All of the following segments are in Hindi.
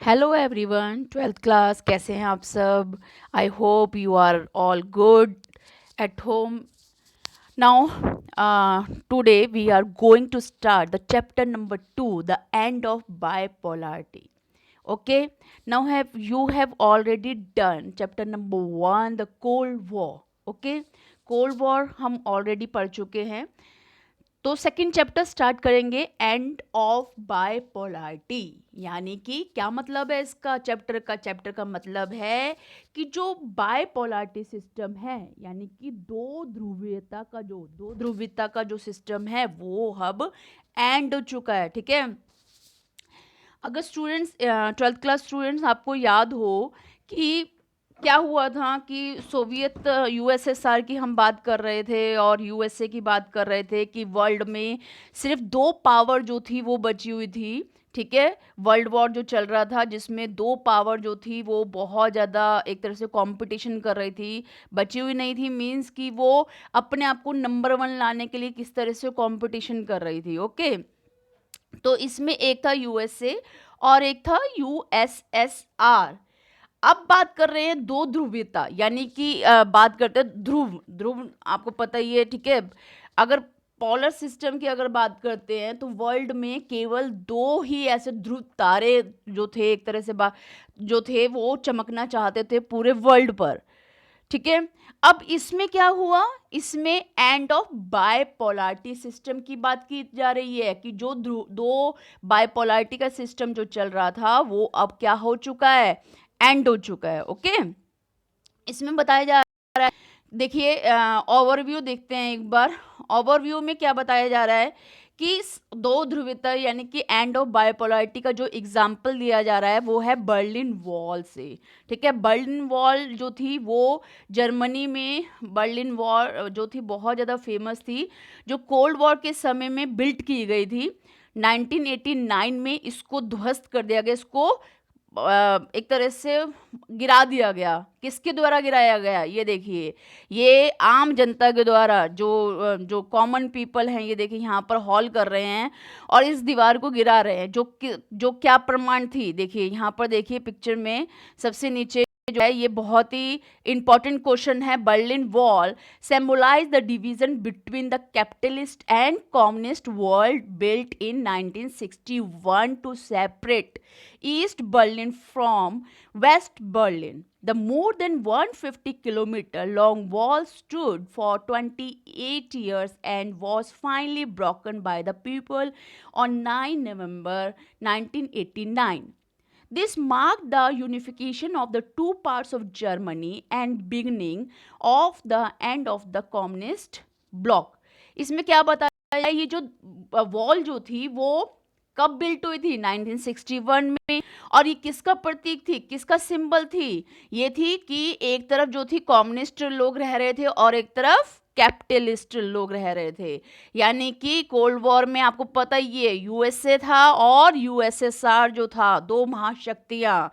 हेलो एवरीवन, ट्वेल्थ क्लास कैसे हैं आप सब। I hope you are all good at home now. Today we are going to start the chapter number 2, the end of bipolarity. Okay, now have you have already done chapter number 1, the cold war. Okay, cold war हम already पढ़ चुके हैं. तो सेकंड चैप्टर स्टार्ट करेंगे, एंड ऑफ बायपोलैरिटी. यानी कि क्या मतलब है इसका चैप्टर का मतलब है कि जो बायपोलैरिटी सिस्टम है, यानी कि दो ध्रुवीयता का जो सिस्टम है वो अब एंड हो चुका है. ठीक है. अगर स्टूडेंट्स, ट्वेल्थ क्लास स्टूडेंट्स, आपको याद हो कि क्या हुआ था कि सोवियत यूएसएसआर की हम बात कर रहे थे और यूएसए की बात कर रहे थे कि वर्ल्ड में सिर्फ दो पावर जो थी वो बची हुई थी. ठीक है. वर्ल्ड वॉर जो चल रहा था जिसमें दो पावर जो थी वो बहुत ज़्यादा एक तरह से कंपटीशन कर रही थी. बची हुई नहीं थी मींस कि वो अपने आप को नंबर 1 लाने के लिए किस तरह से कंपटीशन कर रही थी. ओके. तो इसमें एक था यूएसए और एक था यूएसएसआर. अब बात कर रहे हैं दो ध्रुवीयता, यानी कि बात करते हैं ध्रुव. ध्रुव आपको पता ही है. ठीक है. अगर पोलर सिस्टम की अगर बात करते हैं तो वर्ल्ड में केवल दो ही ऐसे ध्रुव तारे जो थे, एक तरह से जो थे वो चमकना चाहते थे पूरे वर्ल्ड पर. ठीक है. अब इसमें क्या हुआ, इसमें एंड ऑफ बायपोलैरिटी सिस्टम की बात की जा रही है कि जो दो बायपोलैरिटी का सिस्टम जो चल रहा था वो अब क्या हो चुका है, एंड हो चुका है. ओके. इसमें बताया जा रहा है, देखिए ओवरव्यू देखते हैं एक बार. ओवरव्यू में क्या बताया जा रहा है कि दो ध्रुवीयता यानी कि एंड ऑफ बायपोलैरिटी का जो एग्जाम्पल दिया जा रहा है वो है बर्लिन वॉल से. ठीक है. बर्लिन वॉल जो थी वो जर्मनी में, बर्लिन वॉल जो थी बहुत ज़्यादा फेमस थी, जो कोल्ड वॉर के समय में बिल्ट की गई थी. 1989 में इसको ध्वस्त कर दिया गया, इसको एक तरह से गिरा दिया गया. किसके द्वारा गिराया गया, ये देखिए, ये आम जनता के द्वारा, जो कॉमन पीपल हैं, ये देखिए यहाँ पर हॉल कर रहे हैं और इस दीवार को गिरा रहे हैं. जो क्या प्रमाण थी, देखिए यहाँ पर, देखिए पिक्चर में सबसे नीचे जो है, ये बहुत ही इंपॉर्टेंट क्वेश्चन है. Berlin wall symbolize the division between the capitalist and communist world built in 1961 to separate East Berlin from West Berlin. The more than 150-kilometer long wall stood for 28 years and was finally broken by the people on 9 November 1989. This marked the unification of the two parts of Germany and beginning of the end of the communist bloc. इसमें क्या बताया है, ये जो वॉल जो थी वो कब बिल्ट हुई थी, 1961 में. और ये किसका प्रतीक थी, किसका सिंबल थी, ये थी कि एक तरफ जो थी कम्युनिस्ट लोग रह रहे थे और एक तरफ कैपिटलिस्ट लोग रह रहे थे. यानी कि कोल्ड वॉर में आपको पता ही है, यूएसए था और यूएसएसआर जो था, दो महाशक्तियां.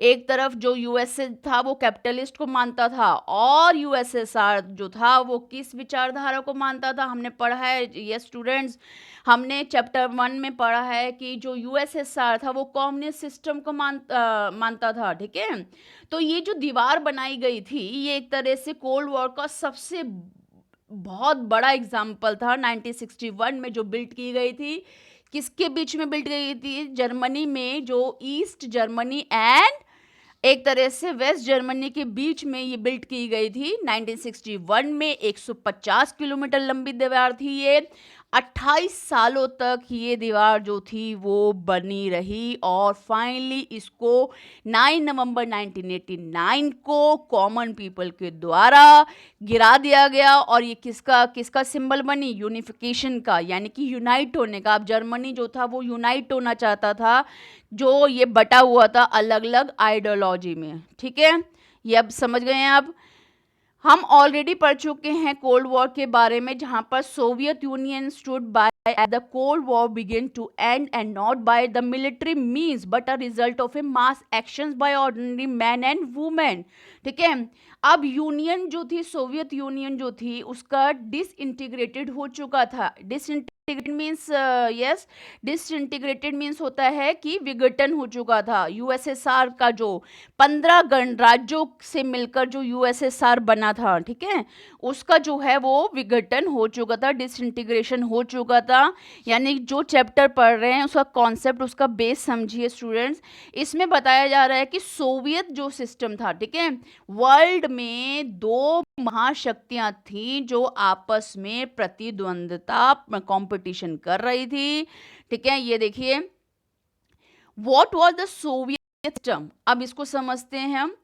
एक तरफ जो यूएसए था वो कैपिटलिस्ट को मानता था और यूएसएसआर जो था वो किस विचारधारा को मानता था. हमने पढ़ा है, ये स्टूडेंट्स, हमने चैप्टर 1 में पढ़ा है कि जो यूएसएसआर था वो कम्युनिस्ट सिस्टम को मानता था. ठीक है. तो ये जो दीवार बनाई गई थी ये एक तरह से कोल्ड वॉर का सबसे बहुत बड़ा एग्जाम्पल था. 1961 में जो बिल्ट की गई थी, किसके बीच में बिल्ट गई थी, जर्मनी में, जो ईस्ट जर्मनी एंड एक तरह से वेस्ट जर्मनी के बीच में ये बिल्ट की गई थी. 1961 में 150 किलोमीटर लंबी दीवार थी ये. 28 सालों तक ये दीवार जो थी वो बनी रही और फाइनली इसको 9 नवंबर 1989 को कॉमन पीपल के द्वारा गिरा दिया गया. और ये किसका किसका सिंबल बनी, यूनिफिकेशन का, यानी कि यूनाइट होने का. अब जर्मनी जो था वो यूनाइट होना चाहता था, जो ये बटा हुआ था अलग अलग आइडियोलॉजी में. ठीक है. ये अब समझ गए हैं. अब हम ऑलरेडी पढ़ चुके हैं कोल्ड वॉर के बारे में, जहां पर Soviet Union stood by at the cold war begin to end and not by the military means but a result of a mass actions by ordinary man and women. ठीक है. अब यूनियन जो थी, सोवियत यूनियन जो थी, उसका डिसइंटीग्रेटेड हो चुका था। Disintegrated means yes, disintegrated means होता है कि विघटन हो चुका था। यूएसएसआर का जो 15 गणराज्यों से मिलकर जो यूएसएसआर बना था, ठीक है, उसका जो है वो विघटन हो चुका था, डिसइंटीग्रेशन हो चुका था। यानी जो चैप्टर पढ़ रहे हैं उसका कॉन्सेप्ट, उसका बेस समझिए स्टूडेंट्स। इसमें बताया जा रहा है कि सोवियत जो सिस्टम था, ठीक है, वर्ल्ड में दो महाशक्तियां थी जो आपस में प्रतिद्वंद्विता, कंपटीशन कर रही थी, ठीक है। ये देखिए, what was the Soviet system. अब इसको समझते हैं हम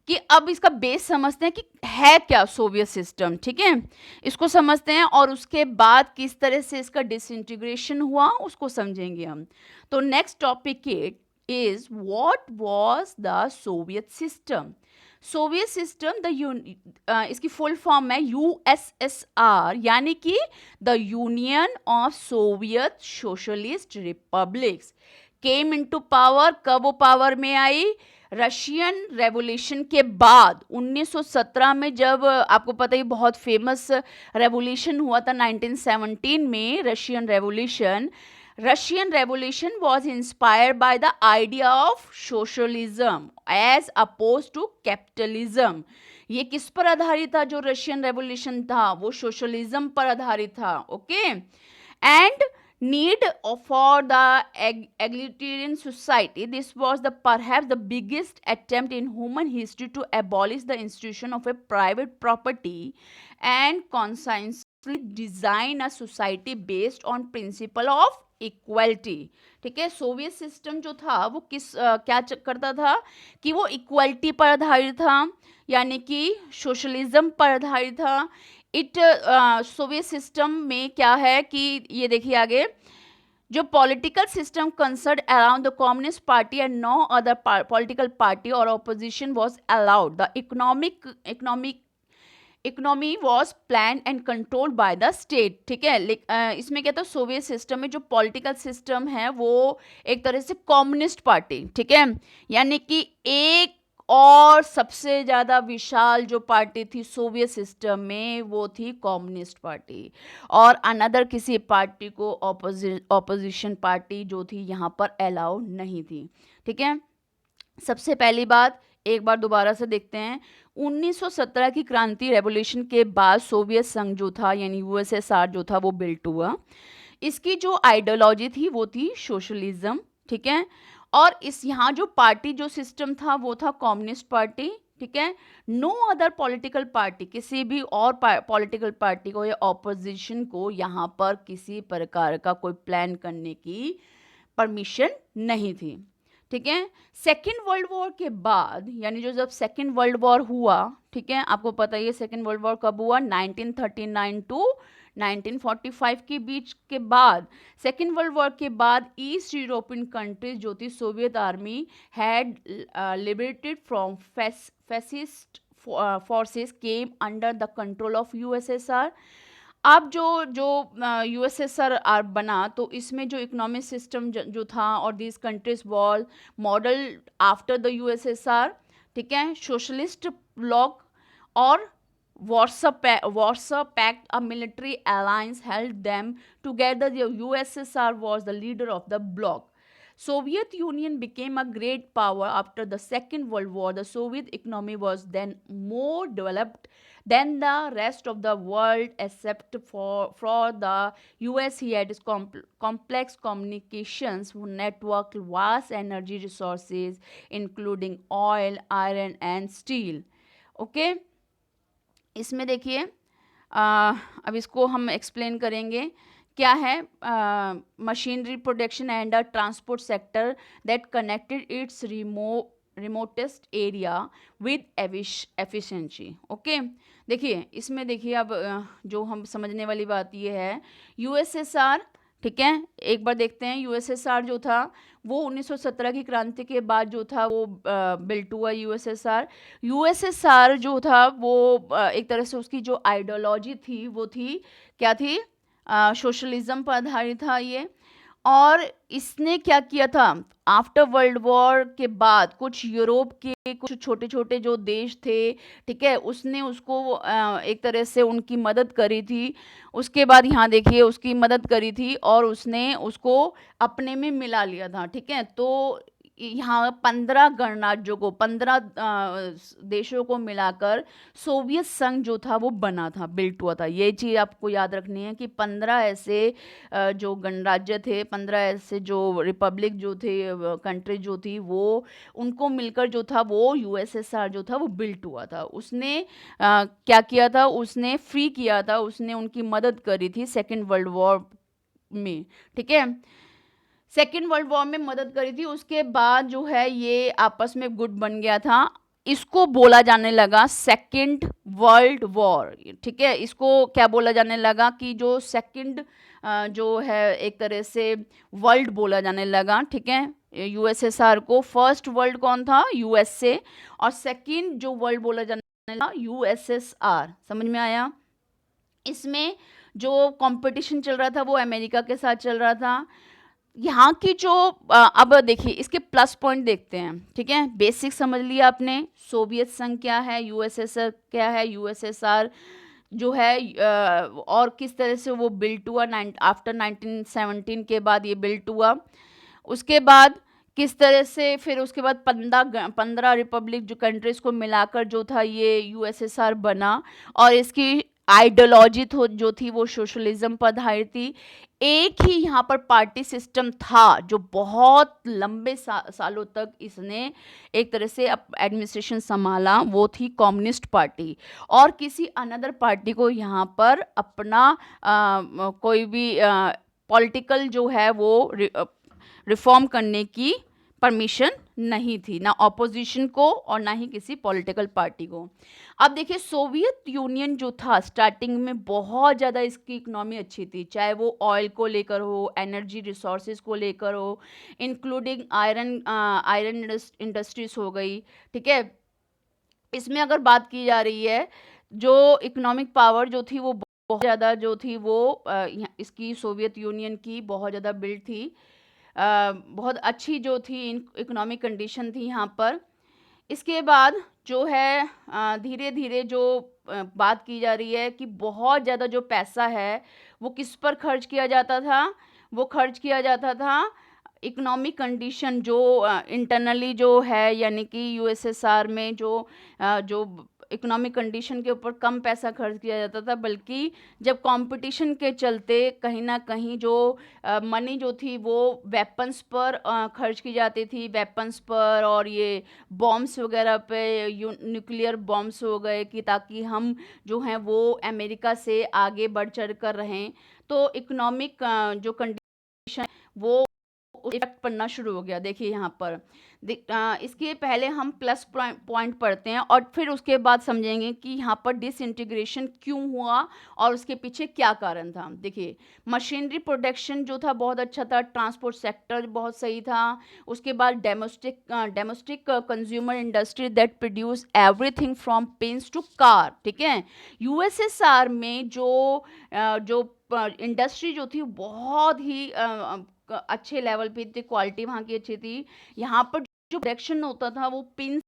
कि अब इसका बेस समझते हैं कि है क्या सोवियत सिस्टम, ठीक है, इसको समझते हैं और उसके बाद किस तरह से इसका डिसइंटीग्रेशन हुआ उसको समझेंगे हम। तो next topic is what was the Soviet system. Soviet system इसकी फुल फॉर्म है यूएसएसआर, यानी कि the union of Soviet socialist republics came into power. कब वो पावर में आई? रशियन रेवोल्यूशन के बाद 1917 में, जब आपको पता ही बहुत फेमस रेवोल्यूशन हुआ था 1917 में, Russian Revolution was inspired by the idea of socialism as opposed to capitalism. ये किस पर आधारित था? जो रशियन रेवोल्यूशन था वो सोशलिज्म पर आधारित था, okay. And need for the egalitarian society. This was the perhaps the biggest attempt in human history to abolish the institution of a private property and consciously design a society based on principle of equality, ठीक है। सोवियत सिस्टम जो था वो क्या करता था कि वो इक्वलिटी पर आधारित था, यानी कि सोशलिज्म पर आधारित था। सोवियत सिस्टम में क्या है कि ये देखिए आगे, जो political system concern around the communist party and no other political party और opposition was allowed. The economy was plan and controlled by the state, ठीक है। इसमें क्या था, सोवियत सिस्टम में जो पॉलिटिकल सिस्टम है वो एक तरह से कम्युनिस्ट पार्टी, ठीक है, यानी कि एक और सबसे ज़्यादा विशाल जो पार्टी थी सोवियत सिस्टम में वो थी कम्युनिस्ट पार्टी, और अनदर किसी पार्टी को ऑपोजिशन पार्टी जो थी यहाँ पर अलाउ नहीं थी, ठीक है। सबसे पहली बात एक बार दोबारा से देखते हैं, 1917 की क्रांति रेवोल्यूशन के बाद सोवियत संघ जो था यानी यूएसएसआर जो था वो बिल्ट हुआ। इसकी जो आइडियोलॉजी थी वो थी सोशलिज्म, ठीक है, और इस यहाँ जो पार्टी जो सिस्टम था वो था कम्युनिस्ट पार्टी, ठीक है। नो अदर पॉलिटिकल पार्टी, किसी भी और पॉलिटिकल पार्टी को या ऑपोजिशन को यहाँ पर किसी प्रकार का कोई प्लान करने की परमिशन नहीं थी, ठीक है। सेकेंड वर्ल्ड वॉर के बाद, यानी जो जब सेकेंड वर्ल्ड वॉर हुआ, ठीक है, आपको पता ही है सेकेंड वर्ल्ड वॉर कब हुआ, 1939 टू 1945 के बीच के बाद। सेकेंड वर्ल्ड वॉर के बाद ईस्ट यूरोपियन कंट्रीज जो थी, Soviet army had liberated from fascist forces came under the control of USSR. अब जो यूएसएसआर बना तो इसमें जो इकोनॉमिक सिस्टम जो था और this countries wall model after the USSR, ठीक है, सोशलिस्ट ब्लॉक और Warsaw Pact, a military alliance, held them together. The USSR was the leader of the bloc. Soviet Union became a great power after the Second World War. The Soviet economy was then more developed than the rest of the world, except for the US. He had complex communications network, vast energy resources, including oil, iron, and steel. Okay. इसमें देखिए अब इसको हम एक्सप्लेन करेंगे क्या है। Machinery production and a transport sector that connected it's remotest area with efficiency, okay. देखिए इसमें देखिए अब जो हम समझने वाली बात ये है, यूएसएसआर, ठीक है, एक बार देखते हैं। यूएसएसआर जो था वो 1917 की क्रांति के बाद जो था वो बिल्ट हुआ यूएसएसआर जो था वो एक तरह से उसकी जो आइडियोलॉजी थी वो थी क्या थी, सोशलिज्म पर आधारित था ये। और इसने क्या किया था, आफ्टर वर्ल्ड वॉर के बाद कुछ यूरोप के कुछ छोटे छोटे जो देश थे, ठीक है, उसने उसको एक तरह से उनकी मदद करी थी। उसके बाद यहाँ देखिए उसकी मदद करी थी और उसने उसको अपने में मिला लिया था, ठीक है। तो यहाँ 15 गणराज्यों को 15 देशों को मिलाकर सोवियत संघ जो था वो बना था, बिल्ट हुआ था। ये चीज़ आपको याद रखनी है कि 15 ऐसे जो गणराज्य थे, 15 ऐसे जो रिपब्लिक जो थे, कंट्री जो थी, वो उनको मिलकर जो था वो यूएसएसआर जो था वो बिल्ट हुआ था। उसने क्या किया था, उसने फ्री किया था, उसने उनकी मदद करी थी सेकेंड वर्ल्ड वॉर में, ठीक है। सेकेंड वर्ल्ड वॉर में मदद करी थी। उसके बाद जो है ये आपस में गुट बन गया था। इसको बोला जाने लगा सेकेंड वर्ल्ड वॉर, ठीक है। इसको क्या बोला जाने लगा कि जो सेकेंड जो है एक तरह से वर्ल्ड बोला जाने लगा, ठीक है, यूएसएसआर को। फर्स्ट वर्ल्ड कौन था, यूएसए, और सेकेंड जो वर्ल्ड बोला जाने लगा यूएसएसआर। समझ में आया। इसमें जो कंपटीशन चल रहा था वो अमेरिका के साथ चल रहा था। यहाँ की जो अब देखिए इसके प्लस पॉइंट देखते हैं, ठीक है। बेसिक समझ लिया आपने, सोवियत संघ क्या है, यूएसएसआर क्या है, यूएसएसआर जो है और किस तरह से वो बिल्ट हुआ आफ्टर 1917 के बाद ये बिल्ट हुआ। उसके बाद किस तरह से फिर उसके बाद 15 रिपब्लिक जो कंट्रीज को मिलाकर जो था ये यूएसएसआर बना। और इसकी आइडियोलॉजी जो थी वो सोशलिज्म पर आधारित थी। एक ही यहाँ पर पार्टी सिस्टम था जो बहुत लंबे सालों तक इसने एक तरह से एडमिनिस्ट्रेशन संभाला, वो थी कम्युनिस्ट पार्टी। और किसी अनदर पार्टी को यहाँ पर अपना कोई भी पॉलिटिकल जो है वो रिफॉर्म करने की परमिशन नहीं थी, ना ऑपोजिशन को और ना ही किसी पॉलिटिकल पार्टी को। अब देखिए सोवियत यूनियन जो था स्टार्टिंग में बहुत ज़्यादा इसकी इकोनॉमी अच्छी थी, चाहे वो ऑयल को लेकर हो, एनर्जी रिसोर्सेज को लेकर हो, इंक्लूडिंग आयरन इंडस्ट्रीज हो गई, ठीक है। इसमें अगर बात की जा रही है जो इकोनॉमिक पावर जो थी वो बहुत ज़्यादा जो थी वो इसकी सोवियत यूनियन की बहुत ज़्यादा बिल्ड थी। बहुत अच्छी जो थी इकोनॉमिक कंडीशन थी यहाँ पर। इसके बाद जो है धीरे धीरे जो बात की जा रही है कि बहुत ज़्यादा जो पैसा है वो किस पर खर्च किया जाता था, वो खर्च किया जाता था इकोनॉमिक कंडीशन जो इंटरनली जो है, यानी कि यूएसएसआर में जो इकोनॉमिक कंडीशन के ऊपर कम पैसा खर्च किया जाता था, बल्कि जब कंपटीशन के चलते कहीं ना कहीं जो मनी जो थी वो वेपन्स पर खर्च की जाती थी, वेपन्स पर और ये बॉम्ब्स वगैरह पे, न्यूक्लियर बॉम्ब्स हो गए, कि ताकि हम जो हैं वो अमेरिका से आगे बढ़ चढ़ कर रहें। तो इकोनॉमिक जो कंडीशन वो इफेक्ट पड़ना शुरू हो गया। देखिए यहाँ पर इसके पहले हम प्लस पॉइंट पढ़ते हैं और फिर उसके बाद समझेंगे कि यहाँ पर डिसइंटीग्रेशन क्यों हुआ और उसके पीछे क्या कारण था। देखिए मशीनरी प्रोडक्शन जो था बहुत अच्छा था, ट्रांसपोर्ट सेक्टर बहुत सही था। उसके बाद domestic consumer industry that produce everything from pens to car, ठीक है। यूएसएसआर में जो इंडस्ट्री जो थी बहुत ही अच्छे लेवल पे थी, क्वालिटी वहाँ की अच्छी थी। यहाँ पर जो प्रोडक्शन होता था वो पिन